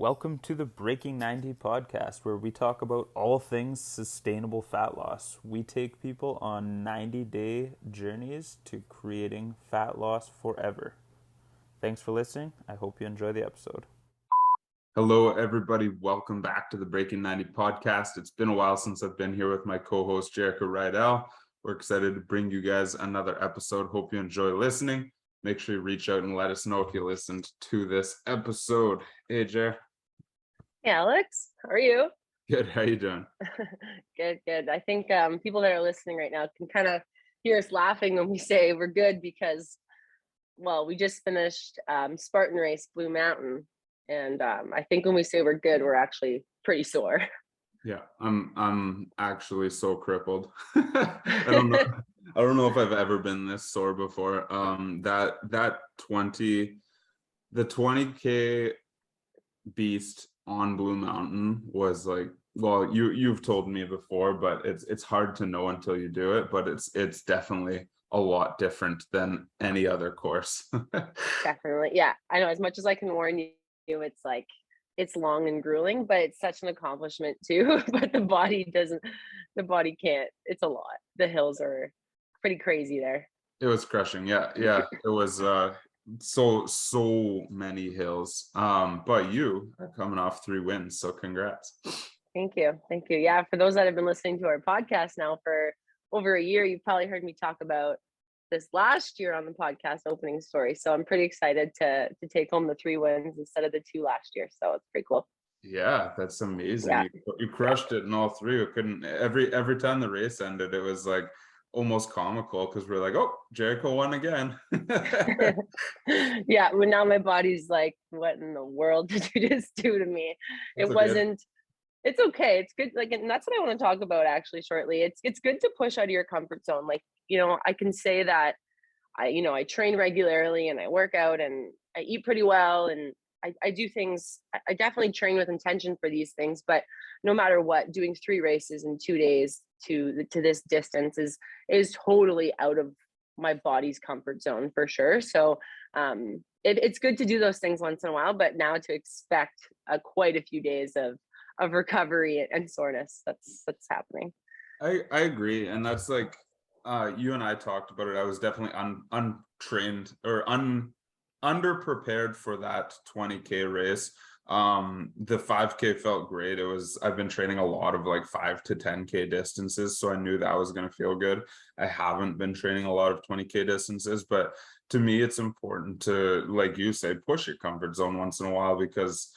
Welcome to the Breaking 90 podcast, where we talk about all things sustainable fat loss. We take people on 90-day journeys to creating fat loss forever. Thanks for listening. I hope you enjoy the episode. Hello, everybody. Welcome back to the Breaking 90 podcast. It's been a while since I've been here with my co-host, Jerrika Alex. We're excited to bring you guys another episode. Hope you enjoy listening. Make sure you reach out and let us know if you listened to this episode. Hey, Jer. Hey, Alex. How are you? Good. How you doing? Good. I think people that are listening right now can kind of hear us laughing when we say we're good because, well, we just finished Spartan race Blue Mountain. And I think when we say we're good, we're actually pretty sore. Yeah, I'm actually so crippled. I don't know if I've ever been this sore before. The 20K beast on Blue Mountain was like, well, you've told me before, but it's hard to know until you do it, but it's definitely a lot different than any other course. Definitely. Yeah, I know, as much as I can warn you, it's like it's long and grueling, but it's such an accomplishment too. But the body can't. It's a lot. The hills are pretty crazy there. It was crushing. Yeah. It was so many hills. But you are coming off 3 wins, so congrats. Thank you. Yeah, for those that have been listening to our podcast now for over a year, you've probably heard me talk about this last year on the podcast opening story. So I'm pretty excited to take home the 3 wins instead of the 2 last year. So it's pretty cool. Yeah, that's amazing. Yeah. You crushed it in all 3. We couldn't every time the race ended, it was like almost comical because we're like, oh, Jerrika won again. Yeah, well, now my body's like, what in the world did you just do to me? That's It okay. wasn't. It's okay. It's good. Like, and that's what I want to talk about actually shortly. It's good to push out of your comfort zone. Like, I can say that I train regularly and I work out and I eat pretty well and I do things. I definitely train with intention for these things, but no matter what, doing 3 races in 2 days to this distance is totally out of my body's comfort zone for sure. So it's good to do those things once in a while, but now to expect quite a few days of recovery and soreness that's happening. I agree, and that's like you and I talked about it. I was definitely untrained or underprepared for that 20K race. The 5K felt great. I've been training a lot of like 5 to 10K distances, so I knew that was going to feel good. I haven't been training a lot of 20K distances, but to me it's important to, like you say, push your comfort zone once in a while because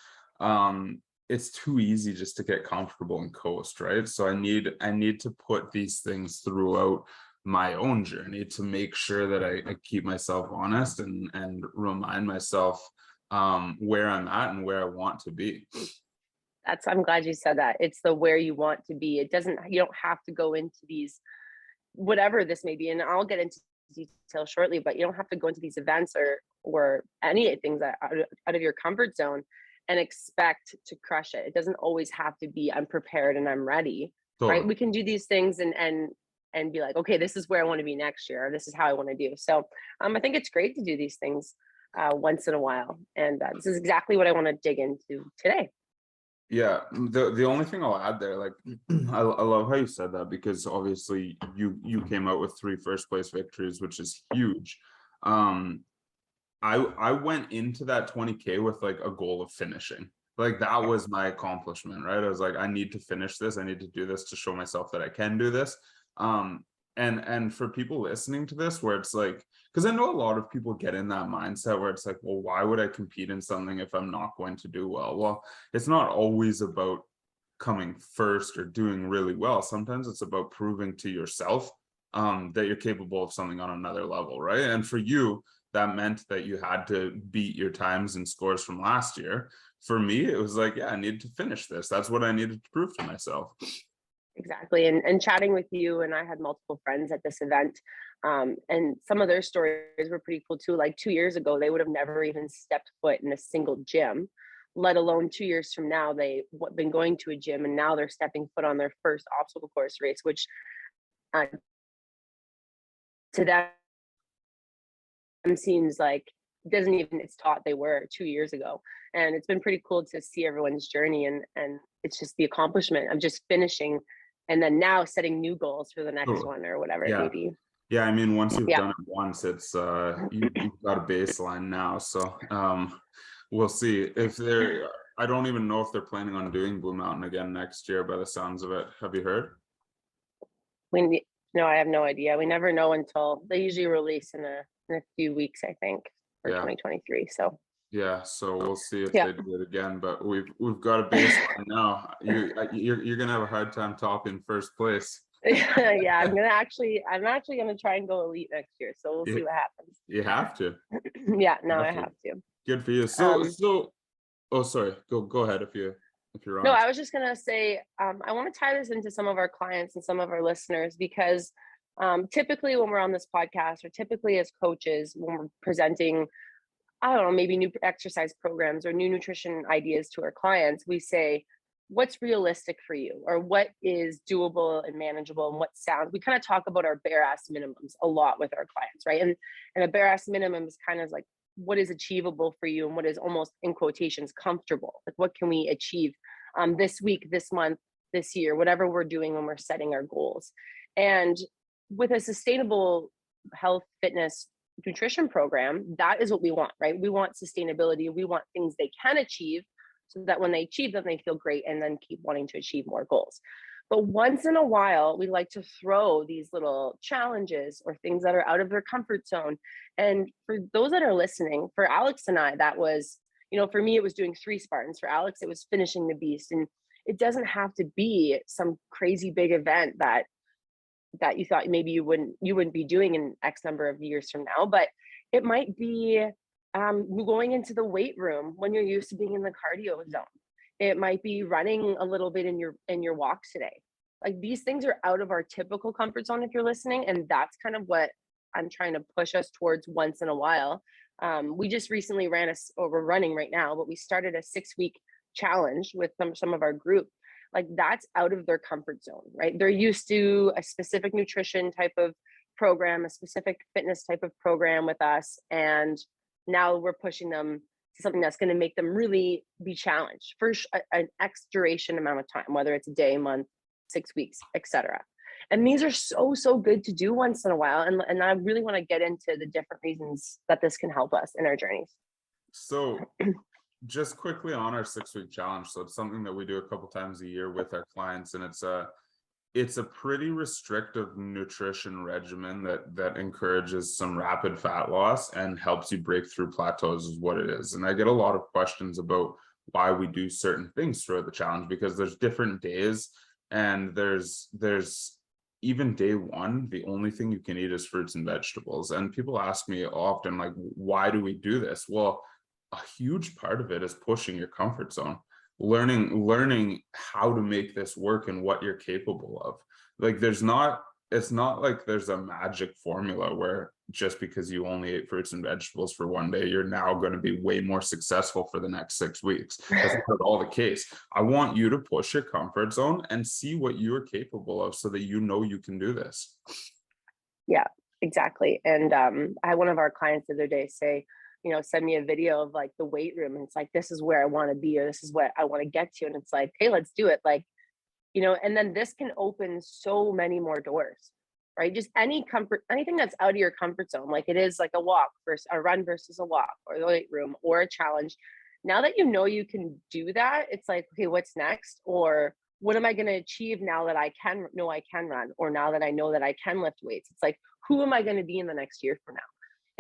it's too easy just to get comfortable and coast, right? So I need to put these things throughout my own journey to make sure that I keep myself honest and remind myself where I'm at and where I want to be. I'm glad you said that. It's the where you want to be. You don't have to go into these, whatever this may be, and I'll get into detail shortly, but you don't have to go into these events or any things that out of your comfort zone and expect to crush it. It doesn't always have to be I'm prepared and I'm ready, Totally. right? We can do these things and be like, okay, this is where I want to be next year, or this is how I want to do. So I think it's great to do these things once in a while. And this is exactly what I want to dig into today. Yeah, the only thing I'll add there, like I love how you said that because obviously you came out with 3 first place victories, which is huge. I went into that 20K with like a goal of finishing. Like that was my accomplishment, right? I was like, I need to finish this. I need to do this to show myself that I can do this. And for people listening to this, where it's like, because I know a lot of people get in that mindset where it's like, well, why would I compete in something if I'm not going to do well? Well, it's not always about coming first or doing really well. Sometimes it's about proving to yourself that you're capable of something on another level, right? And for you, that meant that you had to beat your times and scores from last year. For me, it was like, yeah, I needed to finish this. That's what I needed to prove to myself. Exactly. And chatting with you, and I had multiple friends at this event, and some of their stories were pretty cool too. Like 2 years ago, they would have never even stepped foot in a single gym, let alone 2 years from now, they've been going to a gym and now they're stepping foot on their first obstacle course race, which to them seems like doesn't even, it's taught they were 2 years ago. And it's been pretty cool to see everyone's journey, and it's just the accomplishment of just finishing and then now setting new goals for the next one or whatever it may be. Yeah, I mean, once you've done it once, it's you've got a baseline now. So we'll see if they're, I don't even know if they're planning on doing Blue Mountain again next year by the sounds of it. Have you heard? No, I have no idea. We never know until they usually release in a few weeks, I think, for 2023. So yeah, so we'll see if they do it again. But we've got a baseline now. You're gonna have a hard time topping first place. Yeah, I'm actually gonna try and go elite next year. So we'll see what happens. You have to. Yeah, no, I have to. Good for you. So oh, sorry. Go ahead if you're on. No, I was just gonna say, I want to tie this into some of our clients and some of our listeners, because typically when we're on this podcast, or typically as coaches, when we're presenting, I don't know, maybe new exercise programs or new nutrition ideas to our clients, we say, what's realistic for you, or what is doable and manageable, and what sounds, we kind of talk about our bare ass minimums a lot with our clients, right? And a bare ass minimum is kind of like what is achievable for you, and what is almost, in quotations, comfortable. Like, what can we achieve this week, this month, this year, whatever we're doing when we're setting our goals. And with a sustainable health, fitness, nutrition program, that is what we want, right? We want sustainability. We want things they can achieve, so that when they achieve them, they feel great and then keep wanting to achieve more goals. But once in a while, we like to throw these little challenges or things that are out of their comfort zone. And for those that are listening, for Alex and I, that was, for me, it was doing 3 Spartans. For Alex, it was finishing the beast. And it doesn't have to be some crazy big event that you thought maybe you wouldn't be doing in X number of years from now, but it might be going into the weight room when you're used to being in the cardio zone. It might be running a little bit in your walks today. Like, these things are out of our typical comfort zone if you're listening, and that's kind of what I'm trying to push us towards once in a while. We just recently we're running right now, but we started a 6-week challenge with some of our group. Like, that's out of their comfort zone, right? They're used to a specific nutrition type of program, a specific fitness type of program with us, and now we're pushing them to something that's going to make them really be challenged for an X duration amount of time, whether it's a day, month, 6 weeks, etc. And these are so good to do once in a while. And I really want to get into the different reasons that this can help us in our journeys. So just quickly on our 6-week challenge. So it's something that we do a couple times a year with our clients, and it's a pretty restrictive nutrition regimen that encourages some rapid fat loss and helps you break through plateaus, is what it is. And I get a lot of questions about why we do certain things throughout the challenge, because there's different days, and there's even day 1, the only thing you can eat is fruits and vegetables. And people ask me often, like, why do we do this? Well, a huge part of it is pushing your comfort zone, learning how to make this work and what you're capable of. Like, it's not like there's a magic formula where just because you only ate fruits and vegetables for one day, you're now going to be way more successful for the next 6 weeks. That's not all the case. I want you to push your comfort zone and see what you're capable of, so that you can do this. Yeah, exactly. And I had one of our clients the other day say, send me a video of like the weight room, and it's like, this is where I want to be, or this is what I want to get to. And it's like, hey, let's do it. Like, and then this can open so many more doors, right? Just anything that's out of your comfort zone, like it is like a walk versus a run versus a walk, or the weight room, or a challenge. Now that you can do that, it's like, okay, what's next? Or what am I going to achieve now that I can run, or now that I know that I can lift weights? It's like, who am I going to be in the next year from now?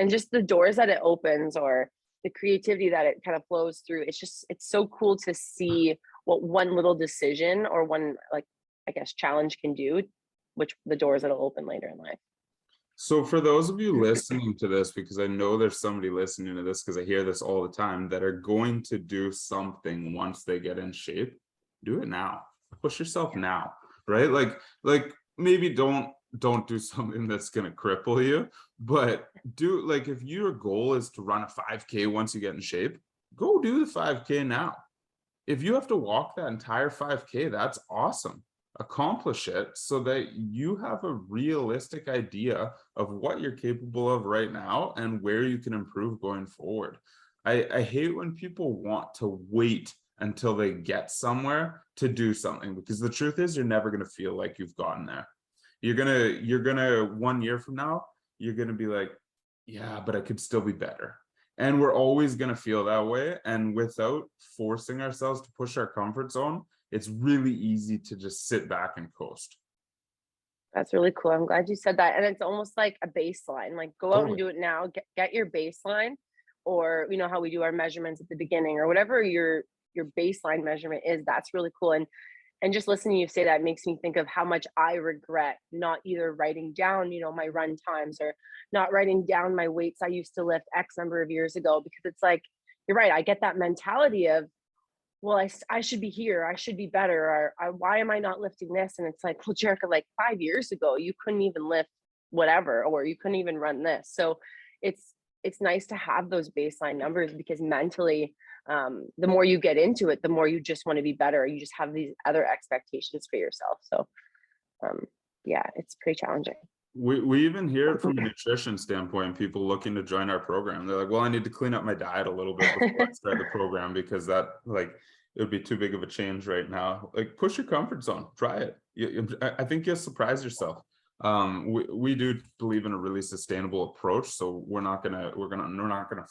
And just the doors that it opens, or the creativity that it kind of flows through. It's so cool to see what one little decision or one, like, I guess, challenge can do, which the doors that'll open later in life. So for those of you listening to this, because I know there's somebody listening to this, because I hear this all the time, that are going to do something once they get in shape, do it now. Push yourself now, right? Like maybe don't do something that's going to cripple you, but do, like, if your goal is to run a 5K once you get in shape, go do the 5K now. If you have to walk that entire 5K, that's awesome. accomplish it so that you have a realistic idea of what you're capable of right now and where you can improve going forward. I hate when people want to wait until they get somewhere to do something, because the truth is you're never going to feel like you've gotten there. You're gonna 1 year from now, you're gonna be like, yeah, but I could still be better. And we're always gonna feel that way. And without forcing ourselves to push our comfort zone, it's really easy to just sit back and coast. That's really cool. I'm glad you said that. And it's almost like a baseline. Like go out and Totally. do it now. Get your baseline, or you know how we do our measurements at the beginning, or whatever your baseline measurement is. That's really cool. And just listening to you say that makes me think of how much I regret not either writing down, you know, my run times, or not writing down my weights I used to lift X number of years ago, because it's like, you're right. I get that mentality of, well, I should be here. I should be better. Or why am I not lifting this? And it's like, well, Jerrika, like 5 years ago, you couldn't even lift whatever, or you couldn't even run this. So it's, it's nice to have those baseline numbers, because mentally, the more you get into it, the more you just want to be better. You just have these other expectations for yourself. So, um, yeah, it's pretty challenging. We even hear it from a nutrition standpoint, people looking to join our program. They're like, well, I need to clean up my diet a little bit before I start the program, because that, like, it would be too big of a change right now. Like, push your comfort zone, try it. I think you'll surprise yourself. We do believe in a really sustainable approach, so we're not gonna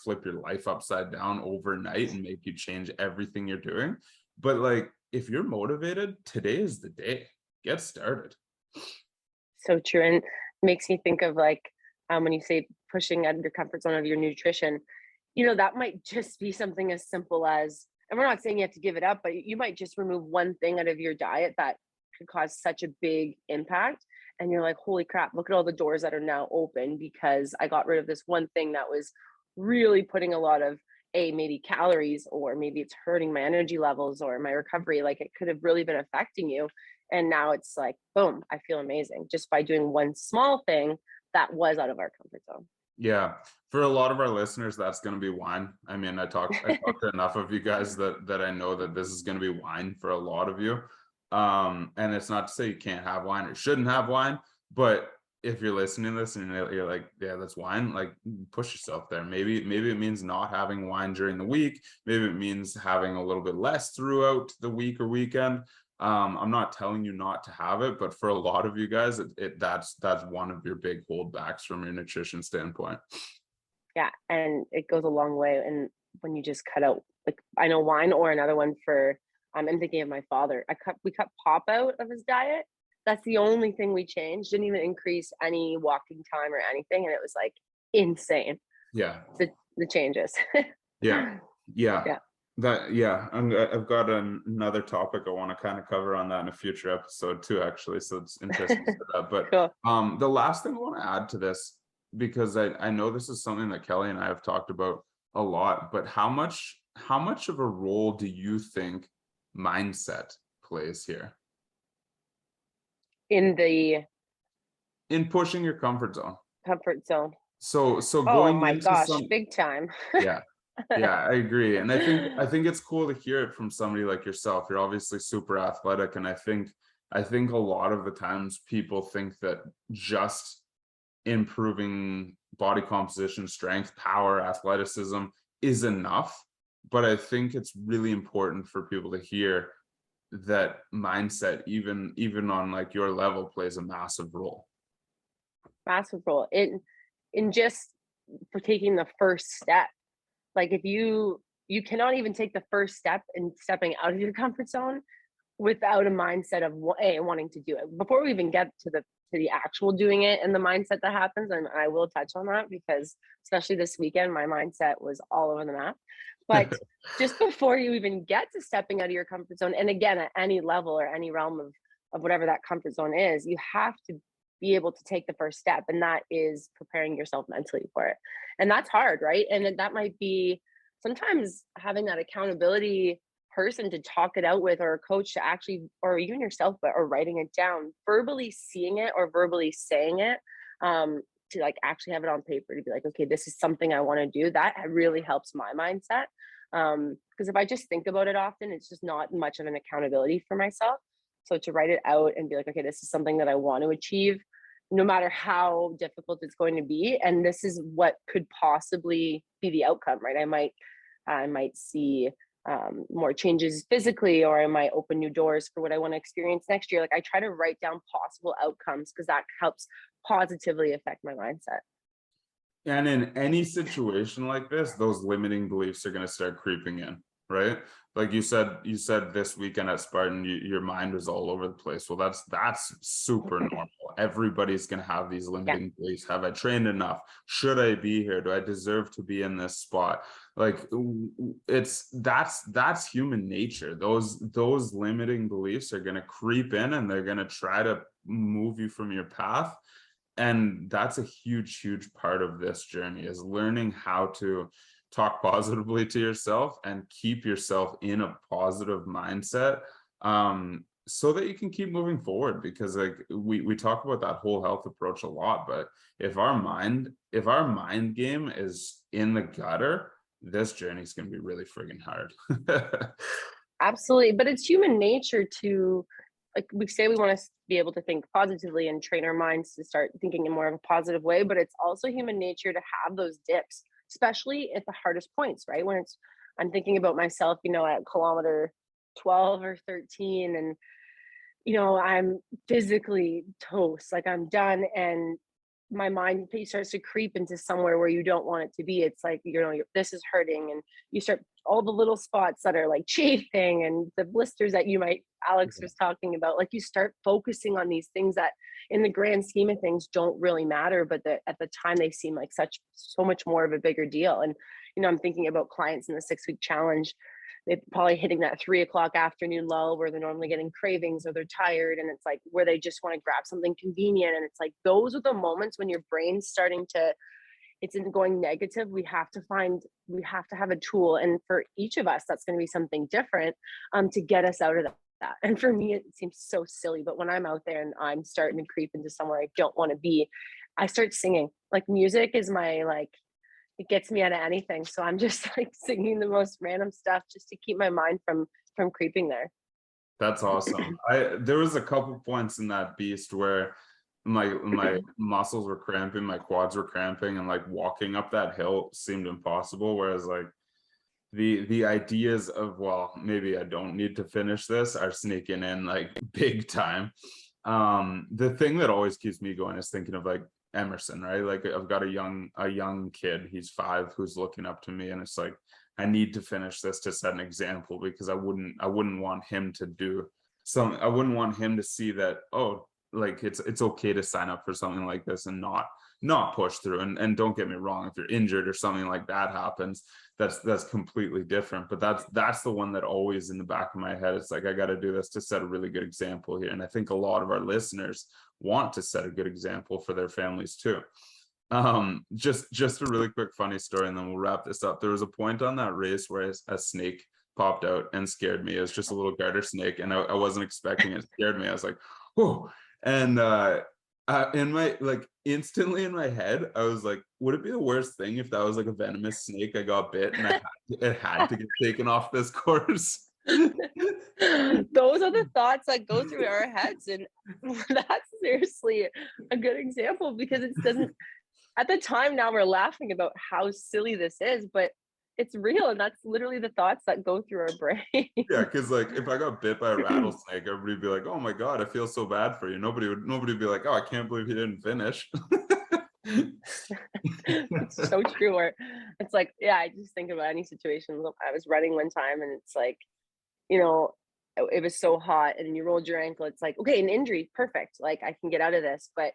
flip your life upside down overnight and make you change everything you're doing. But like, if you're motivated, today is the day. Get started. So true. And makes me think of like, when you say pushing out of your comfort zone of your nutrition, you know, that might just be something as simple as, and we're not saying you have to give it up, but you might just remove one thing out of your diet that could cause such a big impact. And you're like, holy crap, look at all the doors that are now open because I got rid of this one thing that was really putting a lot of maybe calories, or maybe it's hurting my energy levels or my recovery. Like it could have really been affecting you. And now it's like, boom, I feel amazing just by doing one small thing that was out of our comfort zone. Yeah, for a lot of our listeners, that's going to be wine. I mean, I talked to enough of you guys that I know that this is going to be wine for a lot of you. And it's not to say you can't have wine or shouldn't have wine, but if you're listening to this and you're like, yeah, that's wine, like, push yourself there. Maybe it means not having wine during the week. Maybe it means having a little bit less throughout the week or weekend. I'm not telling you not to have it, but for a lot of you guys, that's one of your big holdbacks from your nutrition standpoint. Yeah, and it goes a long way. And when you just cut out, like, I know wine, or another one for, I'm thinking of my father. We cut pop out of his diet. That's the only thing we changed. Didn't even increase any walking time or anything, and it was like insane. Yeah. The changes. Yeah. Yeah. I've got another topic I want to kind of cover on that in a future episode too, actually. So it's interesting to that. But Cool. the last thing I want to add to this, because I know this is something that Kelly and I have talked about a lot, but how much of a role do you think mindset plays here In the in pushing your comfort zone? comfort zone. So Oh going my into gosh, big time. yeah. Yeah, I agree. And I think it's cool to hear it from somebody like yourself. You're obviously super athletic. And I think a lot of the times people think that just improving body composition, strength, power, athleticism is enough. But I think it's really important for people to hear that mindset, even on like your level, plays a massive role. Massive role in just for taking the first step. Like if you cannot even take the first step in stepping out of your comfort zone without a mindset of wanting to do it. Before we even get to the actual doing it and the mindset that happens, and I will touch on that because especially this weekend, my mindset was all over the map. But just before you even get to stepping out of your comfort zone, and again, at any level or any realm of whatever that comfort zone is, you have to be able to take the first step. And that is preparing yourself mentally for it. And that's hard, right? And that might be sometimes having that accountability person to talk it out with, or a coach to actually, or even yourself, but or writing it down, verbally seeing it or verbally saying it, to like actually have it on paper to be like, okay, this is something I want to do. That really helps my mindset. Because if I just think about it often, it's just not much of an accountability for myself. So to write it out and be like, okay, this is something that I want to achieve, no matter how difficult it's going to be. And this is what could possibly be the outcome, right? I might see more changes physically, or I might open new doors for what I want to experience next year. Like I try to write down possible outcomes because that helps positively affect my mindset. And in any situation like this, those limiting beliefs are going to start creeping in, right? Like you said this weekend at Spartan, your mind was all over the place. Well, that's super normal. Everybody's going to have these limiting beliefs. Have I trained enough? Should I be here? Do I deserve to be in this spot? Like that's human nature. Those limiting beliefs are going to creep in, and they're going to try to move you from your path. And that's a huge part of this journey, is learning how to talk positively to yourself and keep yourself in a positive mindset, so that you can keep moving forward. Because like we talk about that whole health approach a lot, but if our mind game is in the gutter, this journey is going to be really friggin' hard. Absolutely. But it's human nature to, like we say, we want to be able to think positively and train our minds to start thinking in more of a positive way, but it's also human nature to have those dips, especially at the hardest points, right? When I'm thinking about myself, at kilometer 12 or 13, and I'm physically toast, like I'm done, and my mind starts to creep into somewhere where you don't want it to be. It's like, this is hurting, and you start all the little spots that are like chafing and the blisters that Alex was talking about. Like you start focusing on these things that in the grand scheme of things don't really matter, but at the time they seem like so much more of a bigger deal. And, I'm thinking about clients in the 6-week challenge. They're probably hitting that 3:00 afternoon lull where they're normally getting cravings, or they're tired, and it's like where they just want to grab something convenient. And it's like, those are the moments when your brain's starting to, it's going negative. We have to have a tool. And for each of us, that's going to be something different to get us out of that. And for me, it seems so silly, but when I'm out there and I'm starting to creep into somewhere I don't want to be, I start singing. Like music is it gets me out of anything. So I'm just like singing the most random stuff just to keep my mind from creeping there. That's awesome. There was a couple points in that beast where my muscles were cramping, my quads were cramping, and like walking up that hill seemed impossible. Whereas like the ideas of, well, maybe I don't need to finish this, are sneaking in like big time. The thing that always keeps me going is thinking of like Emerson, right? Like I've got a young kid, he's 5, who's looking up to me, and it's like, I need to finish this to set an example, because I wouldn't want him to do some, I wouldn't want him to see that, oh, like it's okay to sign up for something like this and not push through. And don't get me wrong, if you're injured or something like that happens, that's completely different. But that's the one that always in the back of my head, it's like, I got to do this to set a really good example here. And I think a lot of our listeners want to set a good example for their families too. Just a really quick funny story, and then we'll wrap this up. There was a point on that race where a snake popped out and scared me. It was just a little garter snake, and I wasn't expecting it. It scared me. I was like, oh. And in my, like, instantly in my head, I was like, would it be the worst thing if that was like a venomous snake I got bit and it had to get taken off this course? Those are the thoughts that go through our heads, and that's seriously a good example, because it doesn't, at the time, now we're laughing about how silly this is, but it's real, and that's literally the thoughts that go through our brain. Yeah, because like if I got bit by a rattlesnake, everybody would be like, oh my God, I feel so bad for you. Nobody would be like, oh, I can't believe he didn't finish. It's so true. Or it's like, yeah, I just think about any situation. I was running one time, and it's like, it was so hot, and you rolled your ankle. It's like, okay, an injury, perfect. Like I can get out of this. But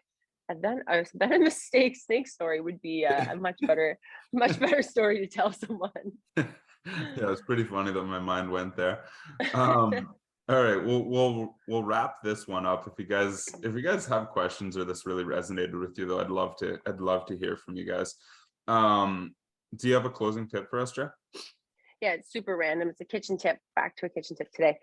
then a snake story would be a much better story to tell someone. Yeah, it's pretty funny that my mind went there. All right, we'll wrap this one up. If you guys have questions, or this really resonated with you, though, I'd love to hear from you guys. Do you have a closing tip for us, Jay? Yeah, it's super random. It's a kitchen tip. Back to a kitchen tip today.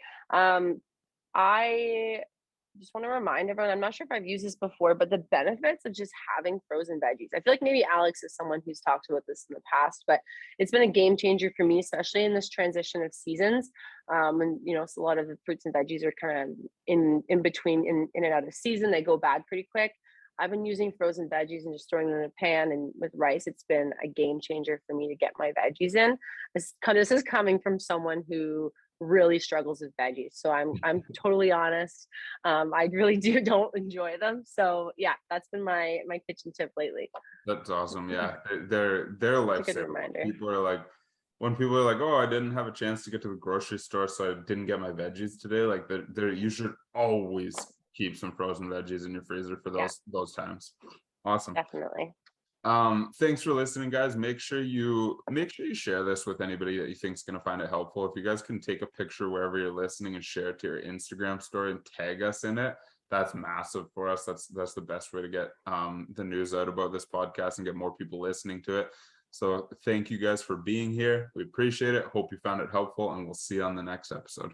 just want to remind everyone, I'm not sure if I've used this before, but the benefits of just having frozen veggies. I feel like maybe Alex is someone who's talked about this in the past, but it's been a game changer for me, especially in this transition of seasons. And so a lot of the fruits and veggies are kind of in between, in and out of season. They go bad pretty quick. I've been using frozen veggies and just throwing them in a pan, and with rice, it's been a game changer for me to get my veggies in. This is coming from someone who really struggles with veggies, so I'm totally honest. I really don't enjoy them, so yeah, that's been my kitchen tip lately. That's awesome. Yeah, they're It's a good lifesaver. reminder. People are like, when people are like, "Oh, I didn't have a chance to get to the grocery store, so I didn't get my veggies today." Like, you should always keep some frozen veggies in your freezer for Yeah, those times. Awesome. definitely. Thanks for listening, guys. Make sure you share this with anybody that you think is going to find it helpful. If you guys can take a picture wherever you're listening and share it to your Instagram story and tag us in it, that's massive for us. That's the best way to get the news out about this podcast and get more people listening to it. So thank you guys for being here. We appreciate it. Hope you found it helpful, and we'll see you on the next episode.